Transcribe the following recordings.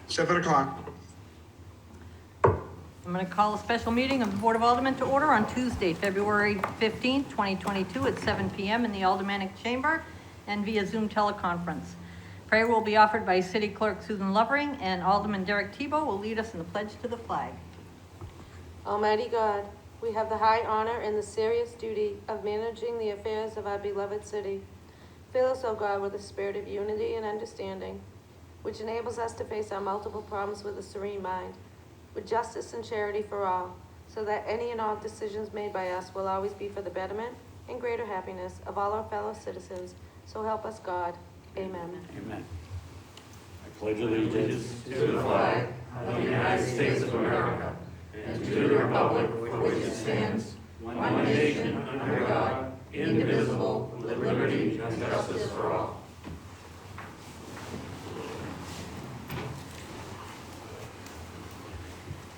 7 o'clock. I'm going to call a special meeting of the Board of Aldermen to order on Tuesday, February 15th, 2022 at 7 p.m. in the Aldermanic Chamber and via Zoom teleconference. Prayer will be offered by City Clerk Susan Lovering, and Alderman Derek Tebow will lead us in the pledge to the flag. Almighty God, we have the high honor and the serious duty of managing the affairs of our beloved city. Fill us, O God, with a spirit of unity and understanding, which enables us to face our multiple problems with a serene mind, with justice and charity for all, so that any and all decisions made by us will always be for the betterment and greater happiness of all our fellow citizens. So help us God. Amen. Amen. I pledge allegiance to the flag of the United States of America and to the republic for which it stands, one nation under God, indivisible, with liberty and justice for all.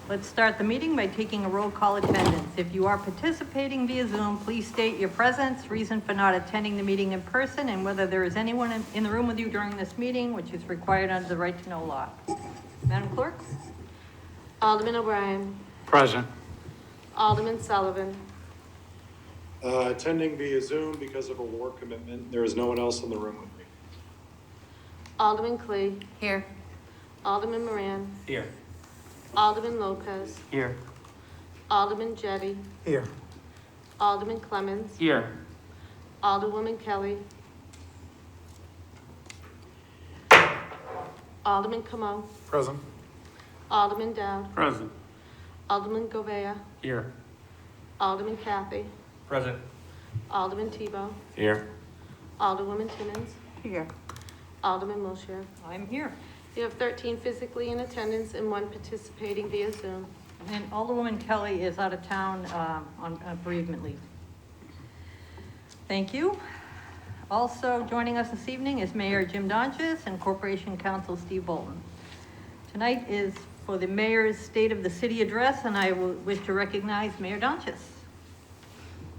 Let's start the meeting by taking a roll call attendance. If you are participating via Zoom, please state your presence, reason for not attending the meeting in person, and whether there is anyone in the room with you during this meeting, which is required under the Right to Know law. Madam Clerk? Alderman O'Brien. Present. Alderman Sullivan. Attending via Zoom because of a war commitment. There is no one else in the room with me. Alderman Clee. Here. Alderman Moran. Here. Alderman Lopez. Here. Alderman Jettie. Here. Alderman Clemmons. Here. Alderwoman Kelly. Alderman Camo. Present. Alderman Dowd. Present. Alderman Govea. Here. Alderman Kathy. Present. Alderman Tebow. Here. Alderwoman Timmons. Here. Alderman Wilshire. I'm here. You have 13 physically in attendance and 1 participating via Zoom. And Alderwoman Kelly is out of town on bereavement leave. Thank you. Also joining us this evening is Mayor Jim Donches and Corporation Counsel Steve Bolton. Tonight is for the Mayor's State of the City Address, and I wish to recognize Mayor Donches.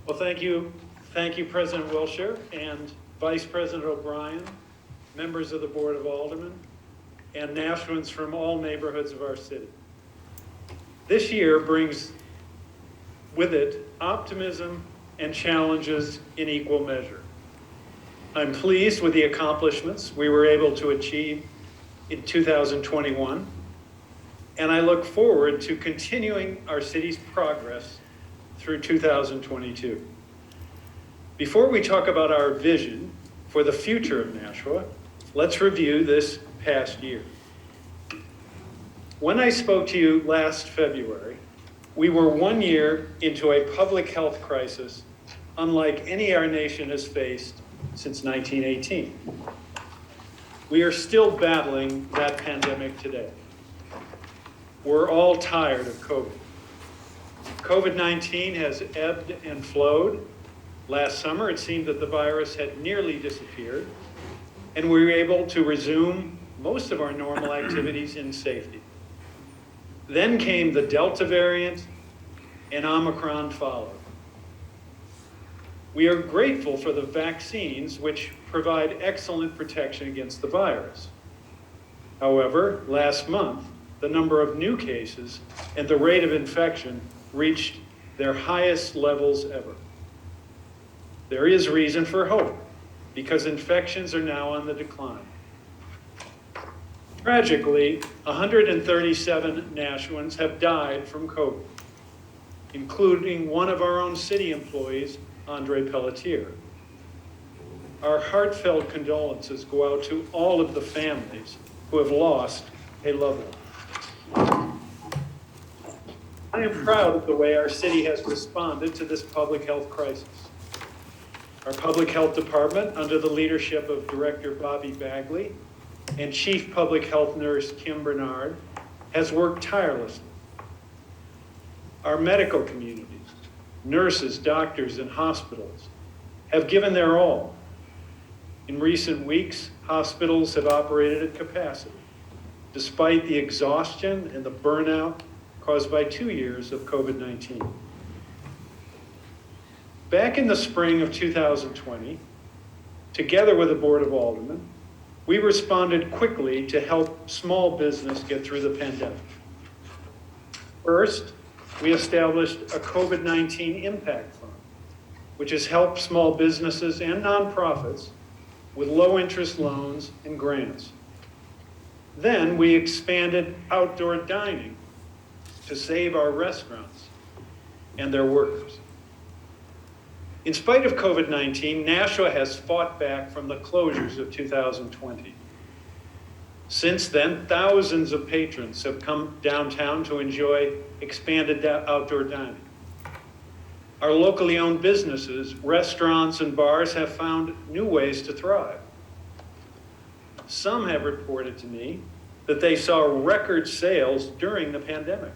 Well, thank you. Thank you, President Wilshire and Vice President O'Brien, members of the Board of Aldermen, and Nashuans from all neighborhoods of our city. This year brings with it optimism and challenges in equal measure. I'm pleased with the accomplishments we were able to achieve in 2021, and I look forward to continuing our city's progress through 2022. Before we talk about our vision for the future of Nashua, let's review this past year. When I spoke to you last February, we were 1 year into a public health crisis unlike any our nation has faced since 1918. We are still battling that pandemic today. We're all tired of COVID. COVID-19 has ebbed and flowed. Last summer, it seemed that the virus had nearly disappeared, and we were able to resume most of our normal activities in safety. Then came the Delta variant, and Omicron followed. We are grateful for the vaccines, which provide excellent protection against the virus. However, last month, the number of new cases and the rate of infection reached their highest levels ever. There is reason for hope, because infections are now on the decline. Tragically, 137 Nashuans have died from COVID, including one of our own city employees, Andre Pelletier. Our heartfelt condolences go out to all of the families who have lost a loved one. I am proud of the way our city has responded to this public health crisis. Our public health department, under the leadership of Director Bobby Bagley and Chief Public Health Nurse Kim Bernard, has worked tirelessly. Our medical communities, nurses, doctors, and hospitals have given their all. In recent weeks, hospitals have operated at capacity, despite the exhaustion and the burnout caused by 2 years of COVID-19. Back in the spring of 2020, together with the Board of Aldermen, We responded quickly to help small business get through the pandemic. First, we established a COVID-19 Impact Fund, which has helped small businesses and nonprofits with low-interest loans and grants. Then we expanded outdoor dining to save our restaurants and their workers. In spite of COVID-19, Nashua has fought back from the closures of 2020. Since then, thousands of patrons have come downtown to enjoy expanded outdoor dining. Our locally owned businesses, restaurants, and bars have found new ways to thrive. Some have reported to me that they saw record sales during the pandemic.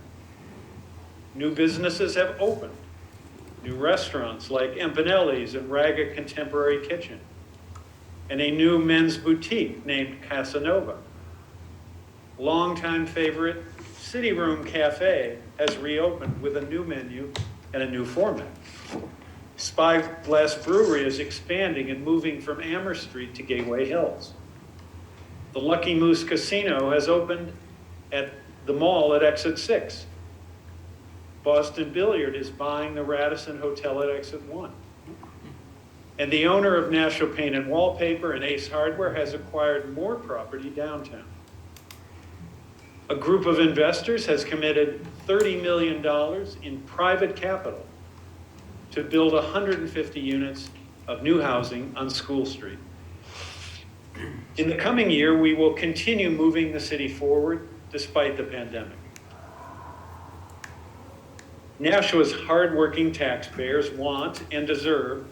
New businesses have opened. New restaurants like Empanelli's and Raga Contemporary Kitchen, and a new men's boutique named Casanova. Longtime favorite City Room Cafe has reopened with a new menu and a new format. Spyglass Brewery is expanding and moving from Amherst Street to Gateway Hills. The Lucky Moose Casino has opened at the mall at Exit 6. Boston Billiard is buying the Radisson Hotel at Exit 1. And the owner of Nashua Paint and Wallpaper and Ace Hardware has acquired more property downtown. A group of investors has committed $30 million in private capital to build 150 units of new housing on School Street. In the coming year, we will continue moving the city forward despite the pandemic. Nashua's hardworking taxpayers want and deserve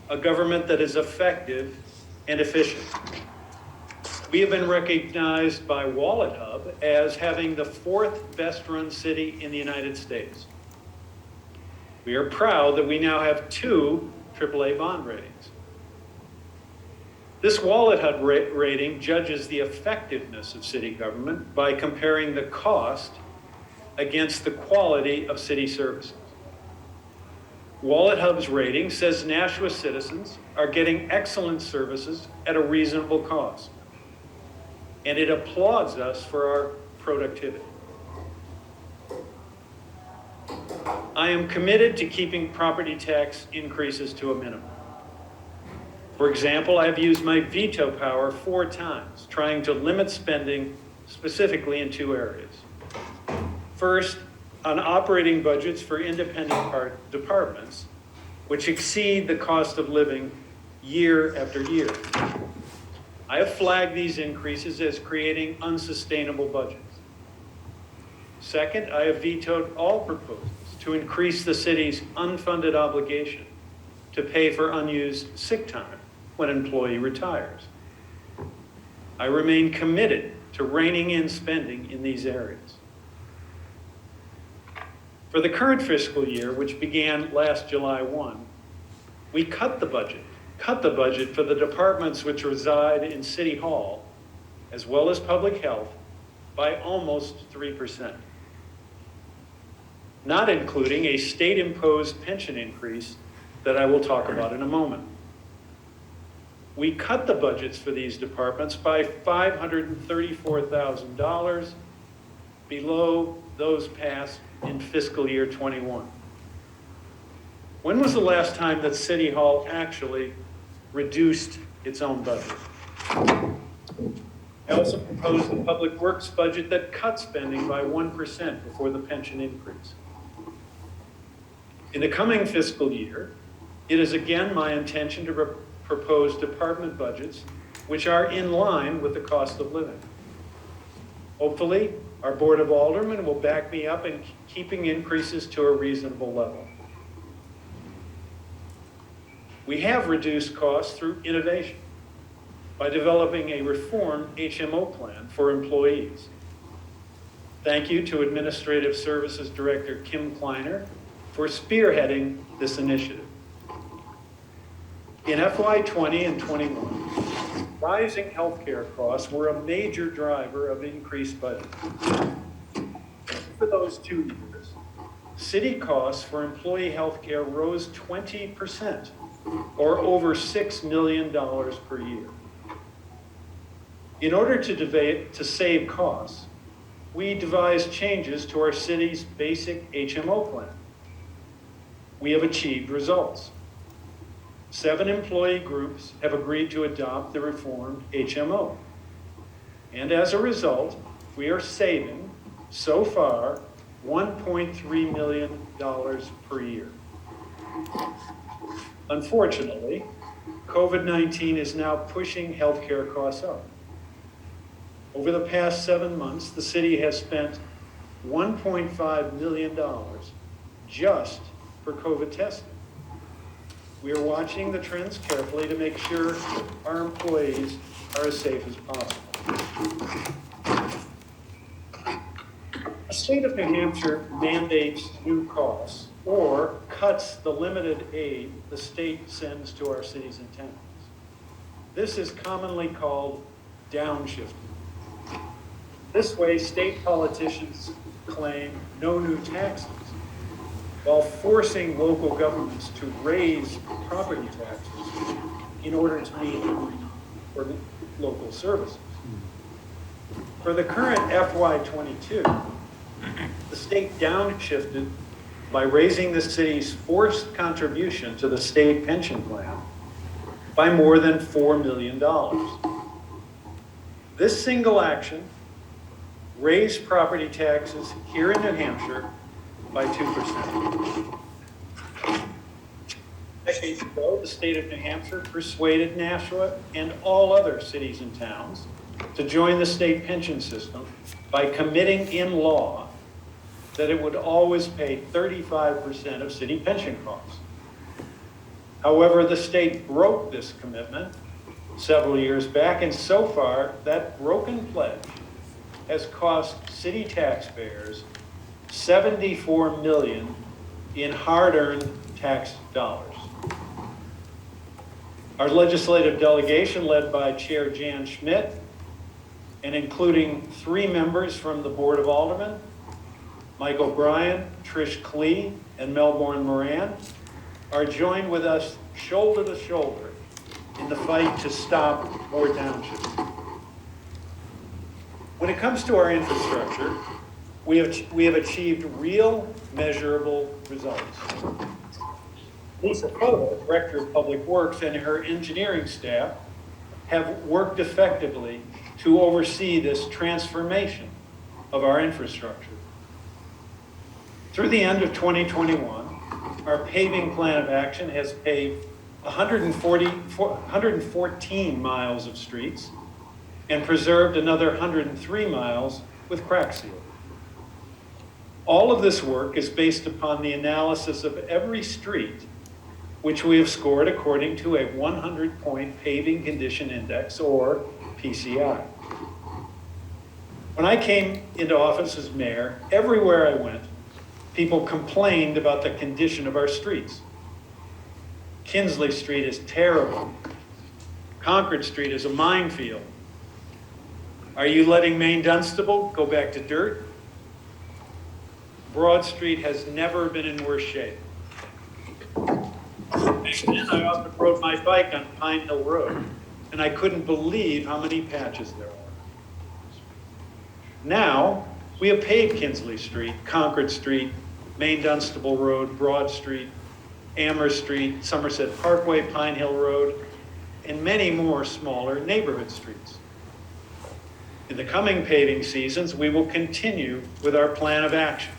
a government that is effective and efficient. We have been recognized by Wallet Hub as having the 4th best run city in the United States. We are proud that we now have 2 AAA bond ratings. This Wallet Hub rating judges the effectiveness of city government by comparing the cost against the quality of city services. Wallet Hub's rating says Nashua citizens are getting excellent services at a reasonable cost, and it applauds us for our productivity. I am committed to keeping property tax increases to a minimum. For example, I've used my veto power 4 times, trying to limit spending specifically in 2 areas. First, on operating budgets for independent departments, which exceed the cost of living year after year. I have flagged these increases as creating unsustainable budgets. Second, I have vetoed all proposals to increase the city's unfunded obligation to pay for unused sick time when an employee retires. I remain committed to reining in spending in these areas. For the current fiscal year, which began last July 1, we cut the budget for the departments which reside in City Hall, as well as public health, by almost 3%, not including a state-imposed pension increase that I will talk about in a moment. We cut the budgets for these departments by $534,000 below those passed in fiscal year 21. When was the last time that City Hall actually reduced its own budget? I also proposed a public works budget that cut spending by 1% before the pension increase. In the coming fiscal year, it is again my intention to propose department budgets which are in line with the cost of living. Hopefully, our Board of Aldermen will back me up in keeping increases to a reasonable level. We have reduced costs through innovation by developing a reformed HMO plan for employees. Thank you to Administrative Services Director Kim Kleiner for spearheading this initiative. In FY 20 and 21, rising healthcare costs were a major driver of increased budget. For those 2 years, city costs for employee healthcare rose 20%, or over $6 million per year. In order to save costs, we devised changes to our city's basic HMO plan. We have achieved results. 7 employee groups have agreed to adopt the reformed HMO. And as a result, we are saving, so far, $1.3 million per year. Unfortunately, COVID-19 is now pushing healthcare costs up. Over the past 7 months, the city has spent $1.5 million just for COVID testing. We are watching the trends carefully to make sure our employees are as safe as possible. The state of New Hampshire mandates new costs or cuts the limited aid the state sends to our cities and towns. This is commonly called downshifting. This way, state politicians claim no new taxes, while forcing local governments to raise property taxes in order to meet for local services. For the current FY22, the state downshifted by raising the city's forced contribution to the state pension plan by more than $4 million. This single action raised property taxes here in New Hampshire by 2%. Decades ago, the state of New Hampshire persuaded Nashua and all other cities and towns to join the state pension system by committing in law that it would always pay 35% of city pension costs. However, the state broke this commitment several years back, and so far, that broken pledge has cost city taxpayers $74 million in hard-earned tax dollars. Our legislative delegation, led by Chair Jan Schmidt, and including 3 members from the Board of Aldermen, Mike O'Brien, Trish Klee, and Melbourne Moran, are joined with us shoulder to shoulder in the fight to stop more downshifting. When it comes to our infrastructure, we have achieved real, measurable results. Lisa Cole, Director of Public Works, and her engineering staff have worked effectively to oversee this transformation of our infrastructure. Through the end of 2021, our paving plan of action has paved 114 miles of streets and preserved another 103 miles with crack seal. All of this work is based upon the analysis of every street, which we have scored according to a 100-point paving condition index, or PCI. When I came into office as mayor, everywhere I went, people complained about the condition of our streets. Kinsley Street is terrible. Concord Street is a minefield. Are you letting Main Dunstable go back to dirt? Broad Street has never been in worse shape. Back then, I often rode my bike on Pine Hill Road, and I couldn't believe how many patches there are. Now, we have paved Kinsley Street, Concord Street, Main Dunstable Road, Broad Street, Amherst Street, Somerset Parkway, Pine Hill Road, and many more smaller neighborhood streets. In the coming paving seasons, we will continue with our plan of action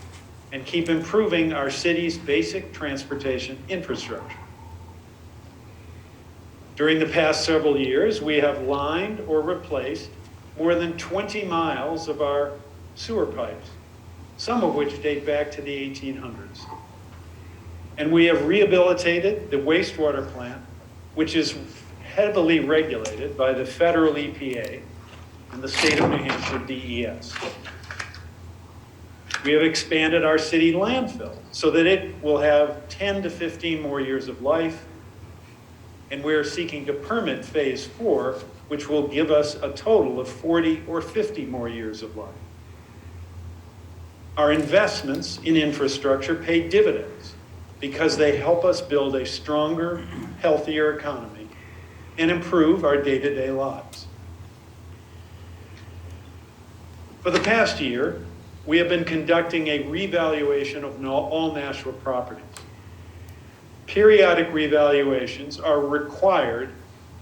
and keep improving our city's basic transportation infrastructure. During the past several years, we have lined or replaced more than 20 miles of our sewer pipes, some of which date back to the 1800s. And we have rehabilitated the wastewater plant, which is heavily regulated by the federal EPA and the state of New Hampshire DES. We have expanded our city landfill so that it will have 10 to 15 more years of life, and we're seeking to permit phase 4, which will give us a total of 40 or 50 more years of life. Our investments in infrastructure pay dividends because they help us build a stronger, healthier economy and improve our day-to-day lives. For the past year, we have been conducting a revaluation of all Nashua properties. Periodic revaluations are required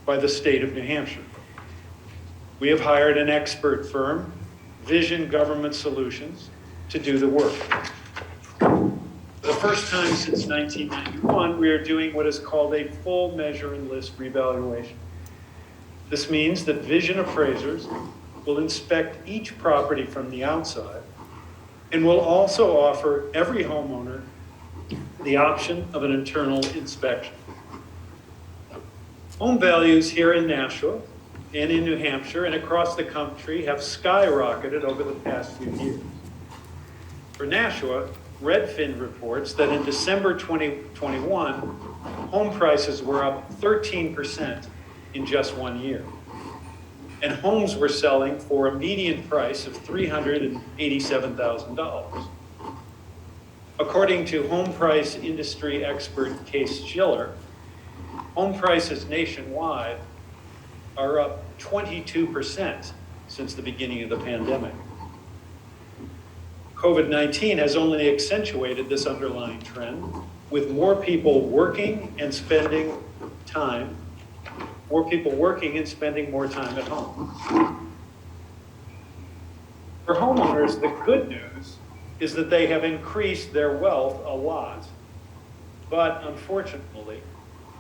by the state of New Hampshire. We have hired an expert firm, Vision Government Solutions, to do the work. For the first time since 1991, we are doing what is called a full measure and list revaluation. This means that Vision appraisers will inspect each property from the outside and will also offer every homeowner the option of an internal inspection. Home values here in Nashua and in New Hampshire and across the country have skyrocketed over the past few years. For Nashua, Redfin reports that in December 2021, home prices were up 13% in just 1 year. And homes were selling for a median price of $387,000. According to home price industry expert Case Schiller, home prices nationwide are up 22% since the beginning of the pandemic. COVID-19 has only accentuated this underlying trend, with more people working and spending more time at home. For homeowners, the good news is that they have increased their wealth a lot. But unfortunately,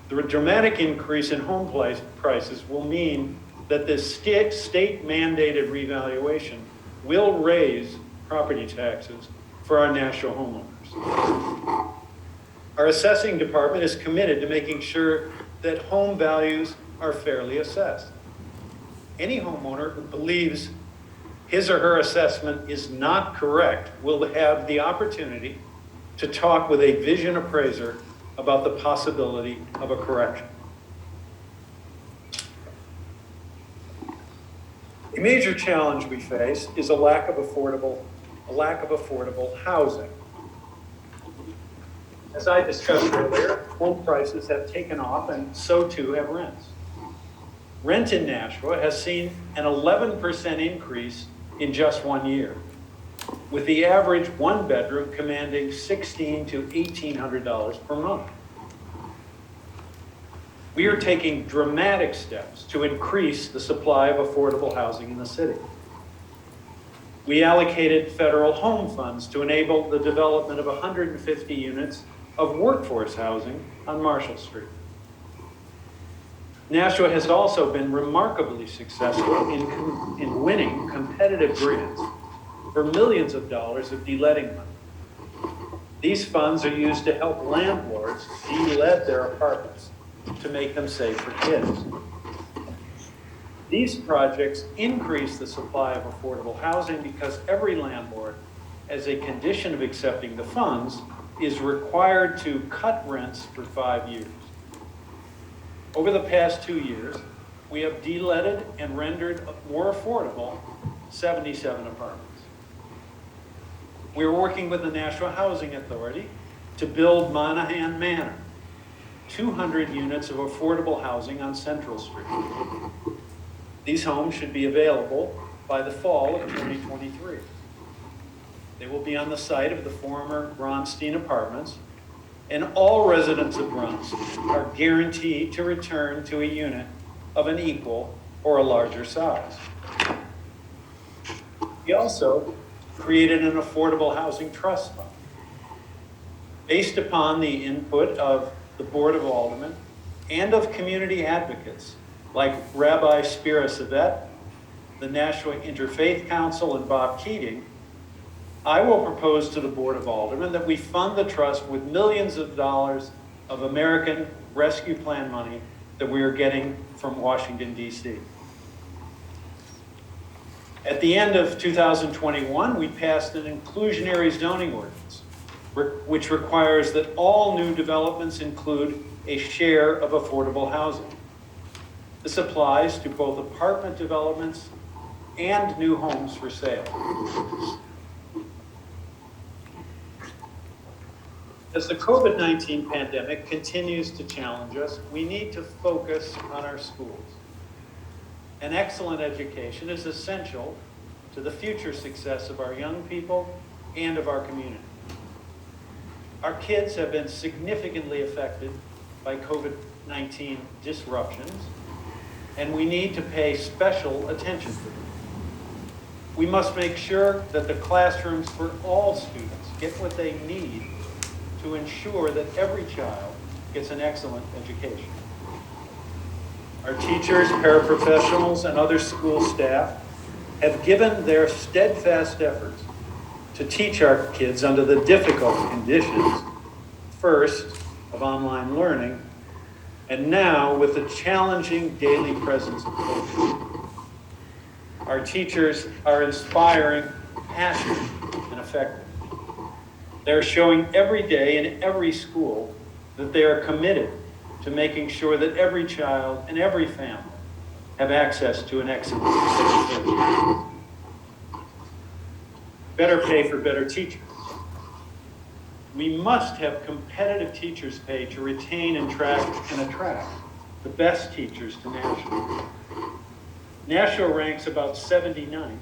the dramatic increase in home prices will mean that this state-mandated revaluation will raise property taxes for our Nashua homeowners. Our assessing department is committed to making sure that home values are fairly assessed. Any homeowner who believes his or her assessment is not correct will have the opportunity to talk with a Vision appraiser about the possibility of a correction. A major challenge we face is a lack of affordable housing. As I discussed earlier, home prices have taken off and so too have rents. Rent in Nashua has seen an 11% increase in just 1 year, with the average one bedroom commanding $1,600 to $1,800 per month. We are taking dramatic steps to increase the supply of affordable housing in the city. We allocated federal home funds to enable the development of 150 units of workforce housing on Marshall Street. Nashua has also been remarkably successful in winning competitive grants for millions of dollars of de-letting money. These funds are used to help landlords de-let their apartments to make them safe for kids. These projects increase the supply of affordable housing because every landlord, as a condition of accepting the funds, is required to cut rents for 5 years. Over the past 2 years, we have de-letted and rendered more affordable 77 apartments. We're working with the Nashua Housing Authority to build Monahan Manor, 200 units of affordable housing on Central Street. These homes should be available by the fall of 2023. They will be on the site of the former Bronstein Apartments, and all residents of Bronstein are guaranteed to return to a unit of an equal or a larger size. We also created an affordable housing trust fund based upon the input of the Board of Aldermen and of community advocates like Rabbi Spira Savet, the Nashua Interfaith Council, and Bob Keating. I will propose to the Board of Aldermen that we fund the trust with millions of dollars of American Rescue Plan money that we are getting from Washington, D.C. At the end of 2021, we passed an inclusionary zoning ordinance, which requires that all new developments include a share of affordable housing. This applies to both apartment developments and new homes for sale. As the COVID-19 pandemic continues to challenge us, we need to focus on our schools. An excellent education is essential to the future success of our young people and of our community. Our kids have been significantly affected by COVID-19 disruptions, and we need to pay special attention to them. We must make sure that the classrooms for all students get what they need to ensure that every child gets an excellent education. Our teachers, paraprofessionals, and other school staff have given their steadfast efforts to teach our kids under the difficult conditions, first of online learning, and now with the challenging daily presence of COVID. Our teachers are inspiring, passionate, and effective. They're showing every day in every school that they are committed to making sure that every child and every family have access to an excellent education. Better pay for better teachers. We must have competitive teachers' pay to retain and attract the best teachers to Nashua. Nashua ranks about 79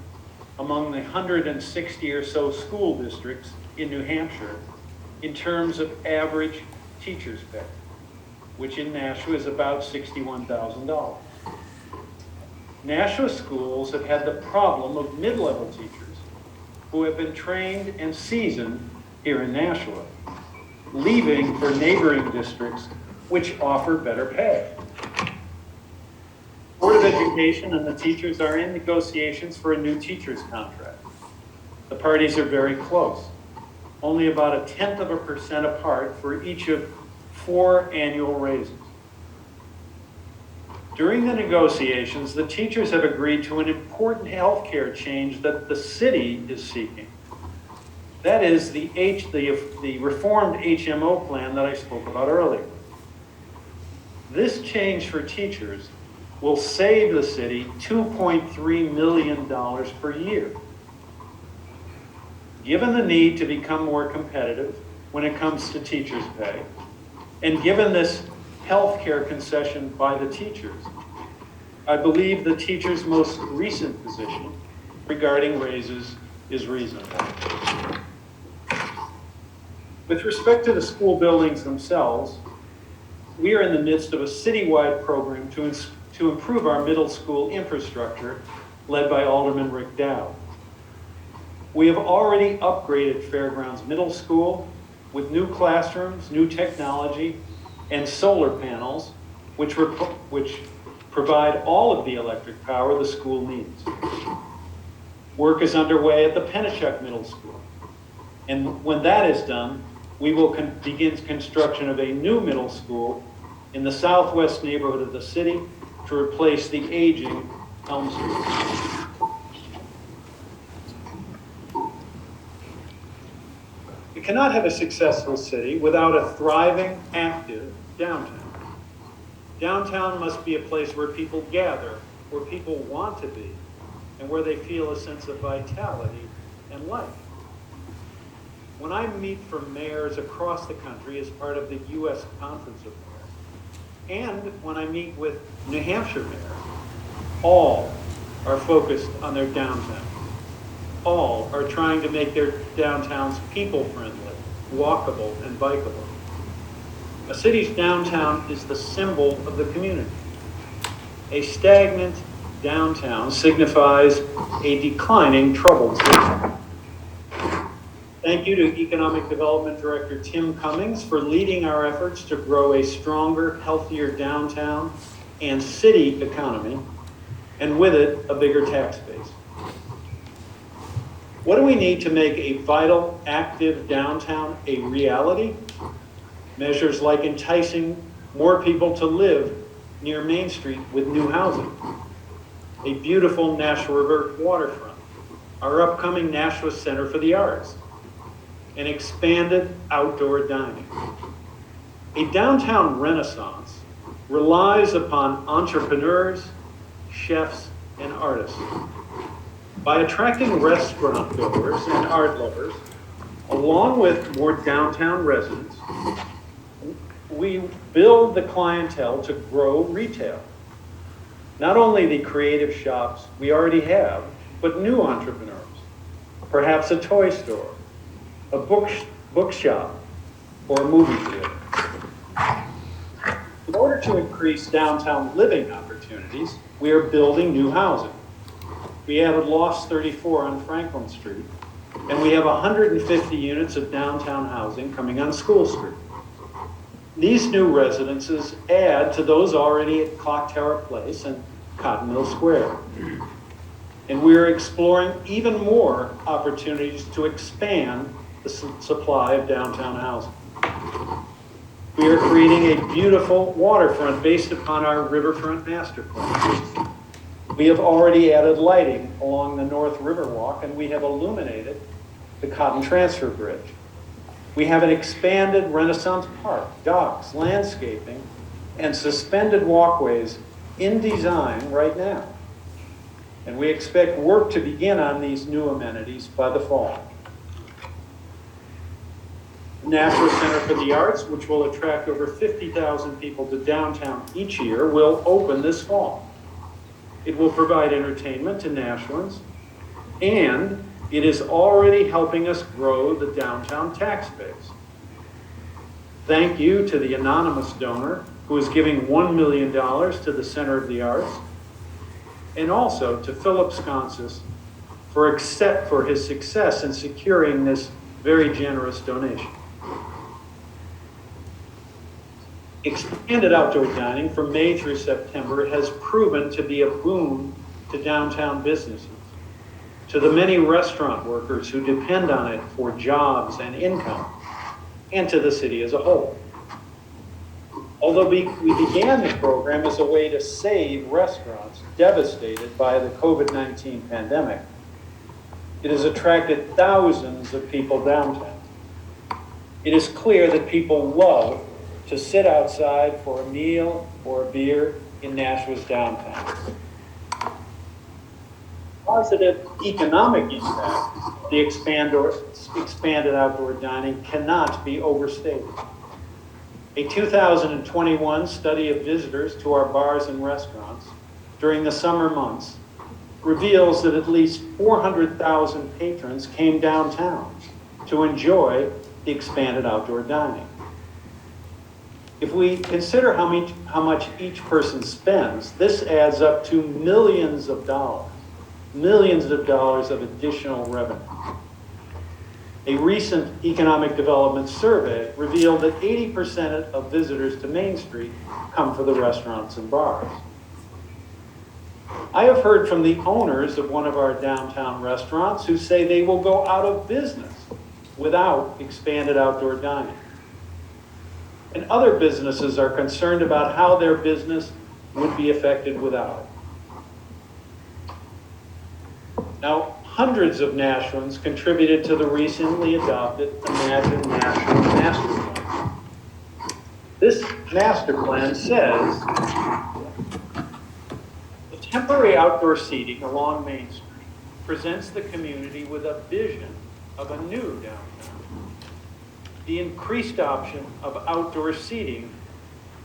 among the 160 or so school districts in New Hampshire in terms of average teachers' pay, which in Nashua is about $61,000. Nashua schools have had the problem of mid-level teachers who have been trained and seasoned here in Nashua, leaving for neighboring districts which offer better pay. Board of Education and the teachers are in negotiations for a new teacher's contract. The parties are very close, only about 0.1% apart for each of 4 annual raises. During the negotiations, the teachers have agreed to an important healthcare change that the city is seeking. That is the reformed HMO plan that I spoke about earlier. This change for teachers will save the city $2.3 million per year. Given the need to become more competitive when it comes to teachers' pay, and given this health care concession by the teachers, I believe the teachers' most recent position regarding raises is reasonable. With respect to the school buildings themselves, we are in the midst of a citywide program to improve our middle school infrastructure led by Alderman Rick Dow. We have already upgraded Fairgrounds Middle School with new classrooms, new technology, and solar panels, which provide all of the electric power the school needs. Work is underway at the Pennachuck Middle School. And when that is done, we will begin construction of a new middle school in the southwest neighborhood of the city to replace the aging Elm Street. We cannot have a successful city without a thriving, active downtown. Downtown must be a place where people gather, where people want to be, and where they feel a sense of vitality and life. When I meet for mayors across the country as part of the U.S. Conference of Mayors, and when I meet with New Hampshire mayors, all are focused on their downtown. All are trying to make their downtowns people-friendly, walkable, and bikeable. A city's downtown is the symbol of the community. A stagnant downtown signifies a declining troubled city. Thank you to Economic Development Director Tim Cummings for leading our efforts to grow a stronger, healthier downtown and city economy, and with it, a bigger tax base. What do we need to make a vital, active downtown a reality? Measures like enticing more people to live near Main Street with new housing, a beautiful Nashua River waterfront, our upcoming Nashua Center for the Arts, and expanded outdoor dining. A downtown renaissance relies upon entrepreneurs, chefs, and artists. By attracting restaurant goers and art lovers, along with more downtown residents, we build the clientele to grow retail. Not only the creative shops we already have, but new entrepreneurs. Perhaps a toy store, a bookshop, or a movie theater. In order to increase downtown living opportunities, we are building new housing. We added Loft 34 on Franklin Street, and we have 150 units of downtown housing coming on School Street. These new residences add to those already at Clock Tower Place and Cotton Mill Square. And we are exploring even more opportunities to expand the supply of downtown housing. We are creating a beautiful waterfront based upon our riverfront master plan. We have already added lighting along the North Riverwalk, and we have illuminated the Cotton Transfer Bridge. We have an expanded Renaissance Park, docks, landscaping, and suspended walkways in design right now. And we expect work to begin on these new amenities by the fall. The Nashua Center for the Arts, which will attract over 50,000 people to downtown each year, will open this fall. It will provide entertainment to Nashuans, and it is already helping us grow the downtown tax base. Thank you to the anonymous donor who is giving $1 million to the Center of the Arts, and also to Philip Sconsis for his success in securing this very generous donation. Expanded outdoor dining from May through September has proven to be a boon to downtown businesses, to the many restaurant workers who depend on it for jobs and income, and to the city as a whole. Although we began the program as a way to save restaurants devastated by the COVID-19 pandemic, it has attracted thousands of people downtown. It is clear that people love to sit outside for a meal or a beer in Nashua's downtown. Positive economic impact of the expanded outdoor dining cannot be overstated. A 2021 study of visitors to our bars and restaurants during the summer months reveals that at least 400,000 patrons came downtown to enjoy the expanded outdoor dining. If we consider how much each person spends, this adds up to millions of dollars of additional revenue. A recent economic development survey revealed that 80% of visitors to Main Street come for the restaurants and bars. I have heard from the owners of one of our downtown restaurants who say they will go out of business without expanded outdoor dining. And other businesses are concerned about how their business would be affected without it. Now, hundreds of Nashuans contributed to the recently adopted Imagine Nashua Master Plan. This master plan says the temporary outdoor seating along Main Street presents the community with a vision of a new downtown. The increased option of outdoor seating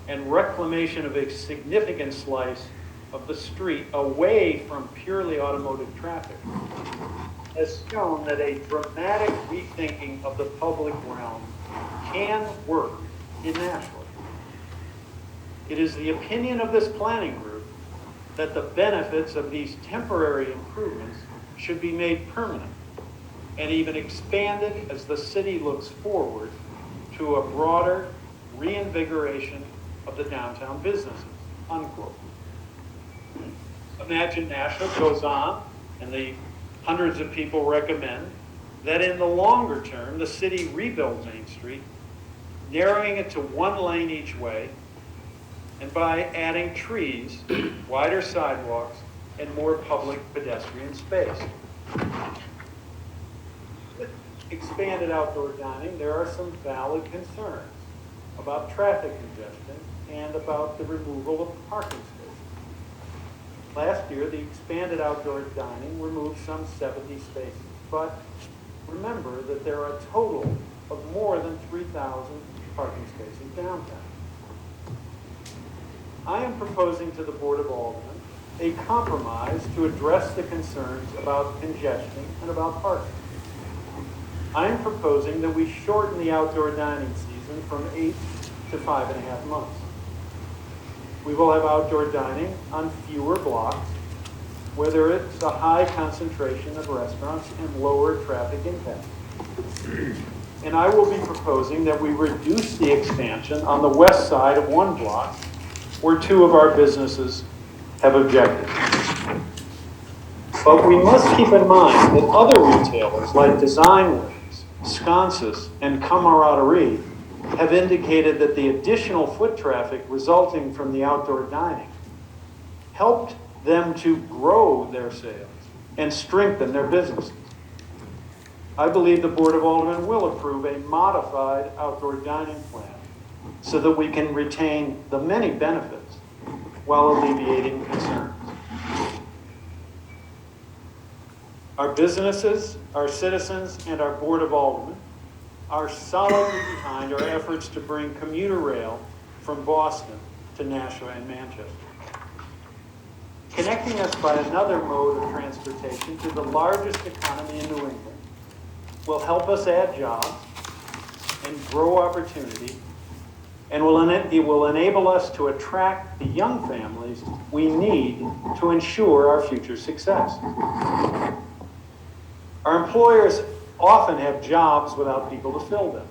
and reclamation of a significant slice of the street away from purely automotive traffic has shown that a dramatic rethinking of the public realm can work in Nashua. It is the opinion of this planning group that the benefits of these temporary improvements should be made permanent and even expanded as the city looks forward to a broader reinvigoration of the downtown businesses, unquote. Imagine Nashua goes on, and the hundreds of people recommend that in the longer term, the city rebuild Main Street, narrowing it to one lane each way, and by adding trees, wider sidewalks, and more public pedestrian space. With expanded outdoor dining, there are some valid concerns about traffic congestion and about the removal of parking spaces. Last year, the expanded outdoor dining removed some 70 spaces, but remember that there are a total of more than 3,000 parking spaces downtown. I am proposing to the Board of Aldermen a compromise to address the concerns about congestion and about parking. I am proposing that we shorten the outdoor dining season from 8 to 5.5 months. We will have outdoor dining on fewer blocks, where there is a high concentration of restaurants and lower traffic impact. And I will be proposing that we reduce the expansion on the west side of one block, where 2 of our businesses have objected. But we must keep in mind that other retailers like Design Works, Sconsis, and Camaraderie have indicated that the additional foot traffic resulting from the outdoor dining helped them to grow their sales and strengthen their businesses. I believe the Board of Aldermen will approve a modified outdoor dining plan so that we can retain the many benefits while alleviating concerns. Our businesses, our citizens, and our Board of Aldermen are solidly behind our efforts to bring commuter rail from Boston to Nashua and Manchester. Connecting us by another mode of transportation to the largest economy in New England will help us add jobs and grow opportunity, and it will enable us to attract the young families we need to ensure our future success. Our employers often have jobs without people to fill them.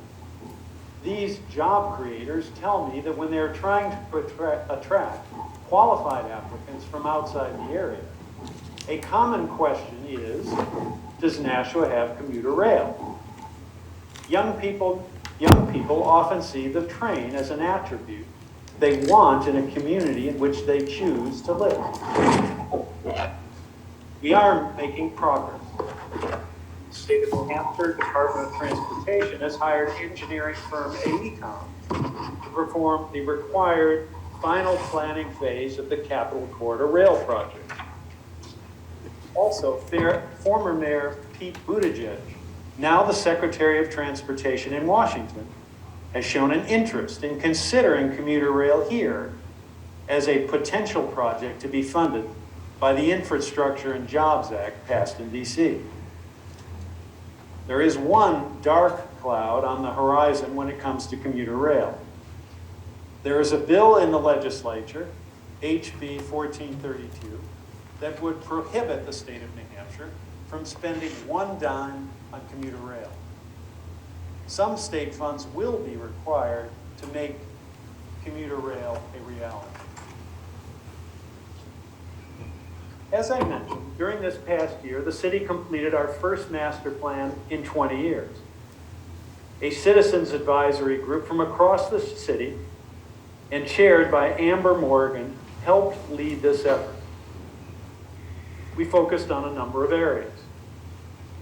These job creators tell me that when they're trying to attract qualified applicants from outside the area, a common question is, does Nashua have commuter rail? Young people often see the train as an attribute they want in a community in which they choose to live. We are making progress. The state of New Hampshire Department of Transportation has hired engineering firm AECOM to perform the required final planning phase of the Capitol Corridor Rail project. Also, former Mayor Pete Buttigieg, now the Secretary of Transportation in Washington, has shown an interest in considering commuter rail here as a potential project to be funded by the Infrastructure and Jobs Act passed in D.C. There is one dark cloud on the horizon when it comes to commuter rail. There is a bill in the legislature, HB 1432, that would prohibit the state of New Hampshire from spending one dime on commuter rail. Some state funds will be required to make commuter rail a reality. As I mentioned, during this past year, the city completed our first master plan in 20 years. A citizens advisory group from across the city and chaired by Amber Morgan helped lead this effort. We focused on a number of areas: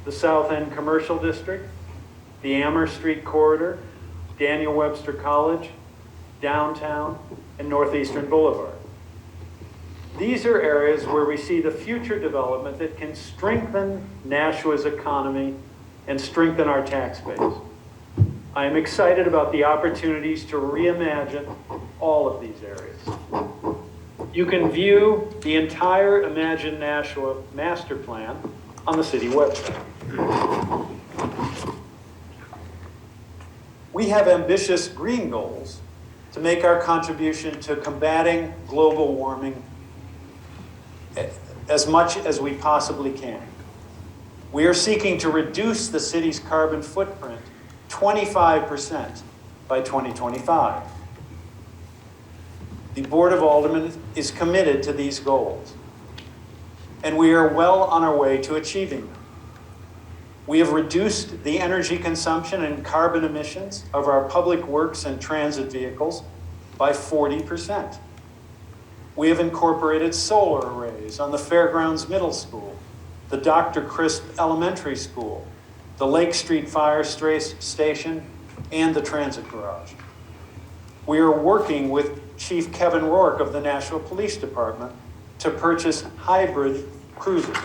the South End Commercial District, the Amherst Street Corridor, Daniel Webster College, downtown, and Northeastern Boulevard. These are areas where we see the future development that can strengthen Nashua's economy and strengthen our tax base. I am excited about the opportunities to reimagine all of these areas. You can view the entire Imagine Nashua master plan on the city website. We have ambitious green goals to make our contribution to combating global warming as much as we possibly can. We are seeking to reduce the city's carbon footprint 25% by 2025. The Board of Aldermen is committed to these goals, and we are well on our way to achieving them. We have reduced the energy consumption and carbon emissions of our public works and transit vehicles by 40%. We have incorporated solar arrays on the Fairgrounds Middle School, the Dr. Crisp Elementary School, the Lake Street Fire Station, and the Transit Garage. We are working with Chief Kevin Rourke of the Nashua Police Department to purchase hybrid cruisers.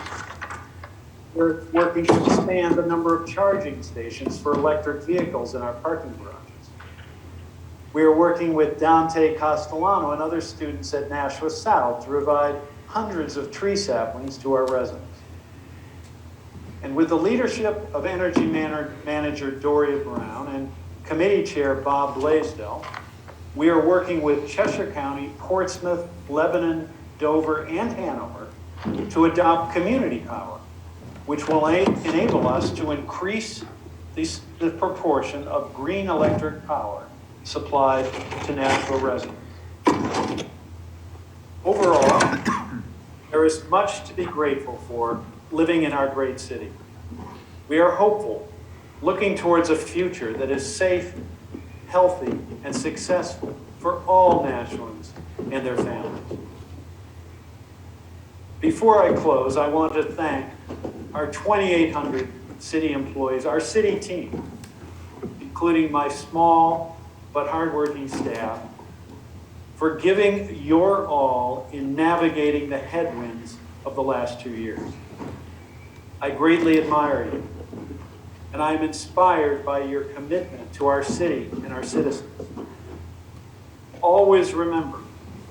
We're working to expand the number of charging stations for electric vehicles in our parking garages. We are working with Dante Castellano and other students at Nashua South to provide hundreds of tree saplings to our residents. And with the leadership of Energy Manager Doria Brown and Committee Chair Bob Blaisdell, we are working with Cheshire County, Portsmouth, Lebanon, Dover, and Hanover to adopt community power, which will enable us to increase the proportion of green electric power supplied to Nashua residents. Overall, there is much to be grateful for living in our great city. We are hopeful, looking towards a future that is safe, healthy, and successful for all Nashuans and their families. Before I close, I want to thank our 2,800 city employees, our city team, including my small but hardworking staff, for giving your all in navigating the headwinds of the last 2 years. I greatly admire you, and I am inspired by your commitment to our city and our citizens. Always remember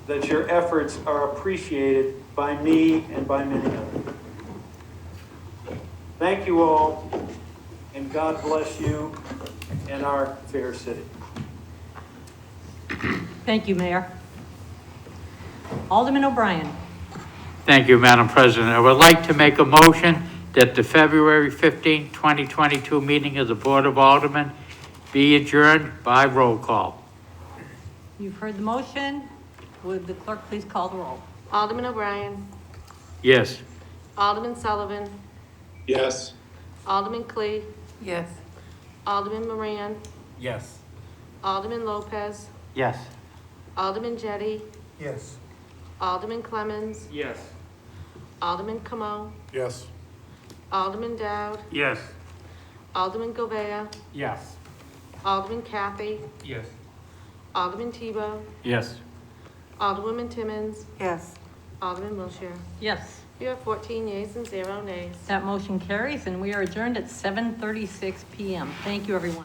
that your efforts are appreciated by me and by many others. Thank you all, and God bless you and our fair city. Thank you, Mayor. Alderman O'Brien. Thank you, Madam President. I would like to make a motion that the February 15, 2022 meeting of the Board of Aldermen be adjourned by roll call. You've heard the motion. Would the clerk please call the roll? Alderman O'Brien. Yes. Alderman Sullivan. Yes. Alderman Clee. Yes. Alderman Moran. Yes. Alderman Lopez. Yes. Alderman Jettie. Yes. Alderman Clemmons. Yes. Alderman Camo. Yes. Alderman Dowd. Yes. Alderman Govea. Yes. Alderman Kathy. Yes. Alderman Tebow. Yes. Alderwoman Timmons. Yes. Alderman Wiltshire. Yes, You have 14 yeas and 0 nays. that motion carries, and we are adjourned at 7:36 PM. Thank you, everyone.